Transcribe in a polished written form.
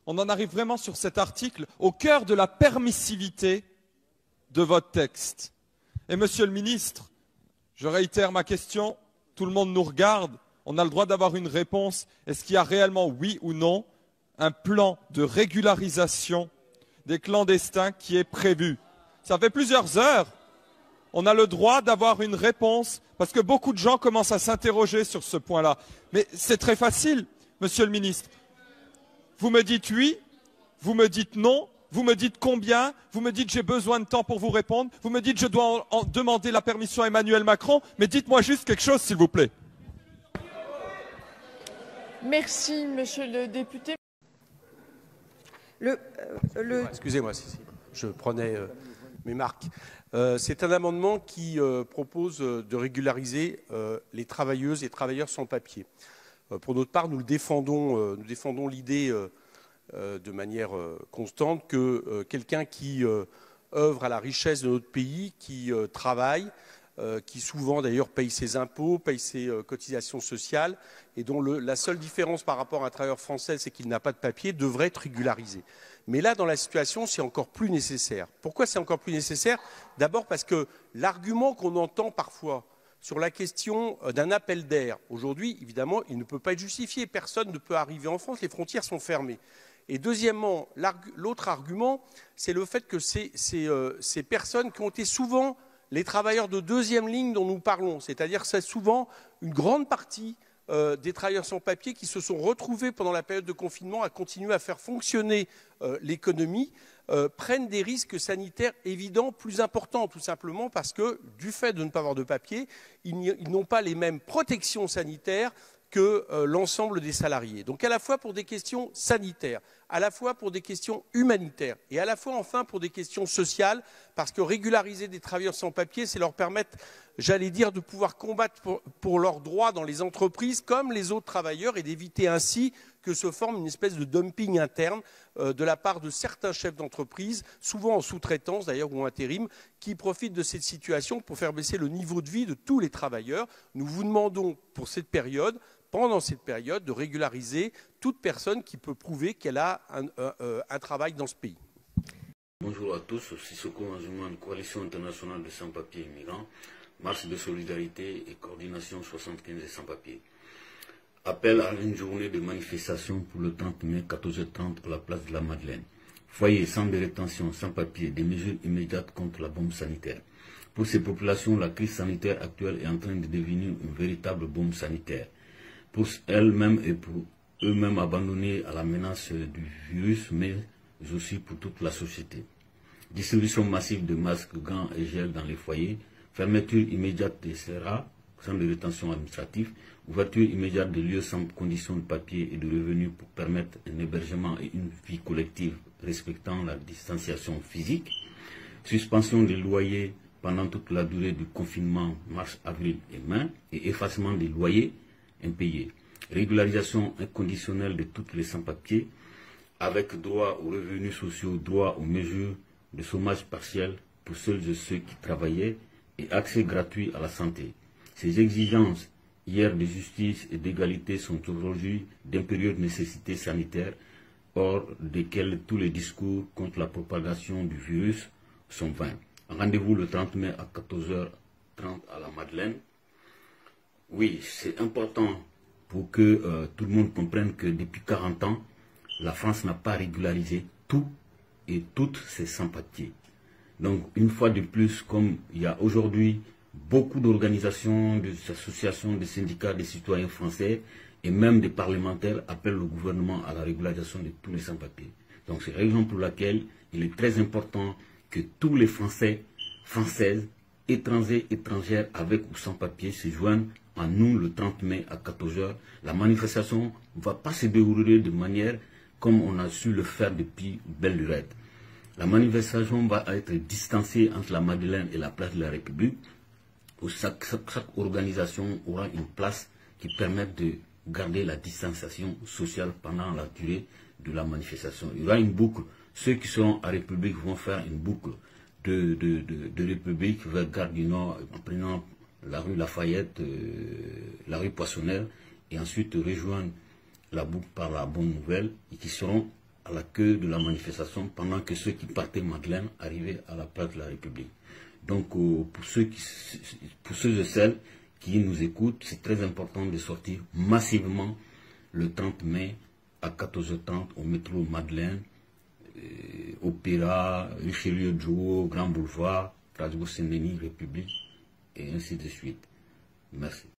On en arrive vraiment sur cet article au cœur de la permissivité de votre texte. Et Monsieur le ministre, je réitère ma question, tout le monde nous regarde, on a le droit d'avoir une réponse. Est-ce qu'il y a réellement, oui ou non, un plan de régularisation des clandestins qui est prévu? Ça fait plusieurs heures. On a le droit d'avoir une réponse parce que beaucoup de gens commencent à s'interroger sur ce point-là. Mais c'est très facile, Monsieur le ministre. Vous me dites oui, vous me dites non, vous me dites combien, vous me dites j'ai besoin de temps pour vous répondre, vous me dites je dois en demander la permission à Emmanuel Macron, mais dites-moi juste quelque chose s'il vous plaît. Merci, monsieur le député. Excusez-moi, je prenais mes marques. C'est un amendement qui propose de régulariser les travailleuses et travailleurs sans papier. Pour notre part, nous défendons l'idée de manière constante que quelqu'un qui œuvre à la richesse de notre pays, qui travaille, qui souvent d'ailleurs paye ses impôts, paye ses cotisations sociales, et dont la seule différence par rapport à un travailleur français, c'est qu'il n'a pas de papier, devrait être régularisé. Mais là, dans la situation, c'est encore plus nécessaire. Pourquoi c'est encore plus nécessaire? D'abord parce que l'argument qu'on entend parfois sur la question d'un appel d'air, aujourd'hui, évidemment, il ne peut pas être justifié. Personne ne peut arriver en France, les frontières sont fermées. Et deuxièmement, l'autre argument, c'est le fait que ces personnes qui ont été souvent les travailleurs de deuxième ligne dont nous parlons, c'est-à-dire que c'est souvent une grande partie des travailleurs sans papier qui se sont retrouvés pendant la période de confinement à continuer à faire fonctionner l'économie, prennent des risques sanitaires évidents plus importants, tout simplement parce que, du fait de ne pas avoir de papier, ils n'ont pas les mêmes protections sanitaires que l'ensemble des salariés. Donc à la fois pour des questions sanitaires, à la fois pour des questions humanitaires et à la fois enfin pour des questions sociales, parce que régulariser des travailleurs sans papier, c'est leur permettre, j'allais dire, de pouvoir combattre pour leurs droits dans les entreprises comme les autres travailleurs et d'éviter ainsi que se forme une espèce de dumping interne de la part de certains chefs d'entreprise, souvent en sous-traitance d'ailleurs ou en intérim, qui profitent de cette situation pour faire baisser le niveau de vie de tous les travailleurs. Nous vous demandons pour cette période, pendant cette période, de régulariser toute personne qui peut prouver qu'elle a un travail dans ce pays. Bonjour à tous, Sissoko Anzouman, Coalition internationale de sans-papiers immigrants, marche de solidarité et coordination 75 des sans-papiers. Appel à une journée de manifestation pour le 30 mai, 14h30 à la place de la Madeleine. Foyer, centre de rétention, sans-papiers, des mesures immédiates contre la bombe sanitaire. Pour ces populations, la crise sanitaire actuelle est en train de devenir une véritable bombe sanitaire. Pour elles-mêmes et pour eux-mêmes abandonnés à la menace du virus, mais aussi pour toute la société. Distribution massive de masques, gants et gel dans les foyers, fermeture immédiate des CRA, centres de rétention administratif, ouverture immédiate de lieux sans conditions de papier et de revenus pour permettre un hébergement et une vie collective respectant la distanciation physique, suspension des loyers pendant toute la durée du confinement mars, avril et mai, et effacement des loyers impayés, régularisation inconditionnelle de tous les sans-papiers, avec droit aux revenus sociaux, droit aux mesures de chômage partiel pour celles et ceux qui travaillaient et accès gratuit à la santé. Ces exigences hier de justice et d'égalité sont aujourd'hui d'impérieuse nécessité sanitaire, hors desquelles tous les discours contre la propagation du virus sont vains. Rendez-vous le 30 mai à 14h30 à la Madeleine. Oui, c'est important pour que tout le monde comprenne que depuis 40 ans, la France n'a pas régularisé tout et toutes ses sans-papiers. Donc, une fois de plus, comme il y a aujourd'hui beaucoup d'organisations, d'associations, de syndicats, de citoyens français et même des parlementaires appellent le gouvernement à la régularisation de tous les sans-papiers. Donc, c'est la raison pour laquelle il est très important que tous les Français, Françaises, étrangers, étrangères, avec ou sans papier, se joignent à nous le 30 mai à 14h. La manifestation ne va pas se dérouler de manière comme on a su le faire depuis belle lurette. La manifestation va être distancée entre la Madeleine et la place de la République, où chaque organisation aura une place qui permette de garder la distanciation sociale pendant la durée de la manifestation. Il y aura une boucle. Ceux qui seront à République vont faire une boucle de République vers Gare du Nord en prenant la rue Lafayette, la rue Poissonnière, et ensuite rejoindre la boucle par la Bonne Nouvelle, et qui seront à la queue de la manifestation pendant que ceux qui partaient Madeleine arrivaient à la place de la République. Donc pour ceux et celles qui nous écoutent, c'est très important de sortir massivement le 30 mai à 14h30 au métro Madeleine, Opéra, Richelieu-Drouot, Grand Boulevard, Strasbourg-Saint-Denis, République, et ainsi de suite. Merci.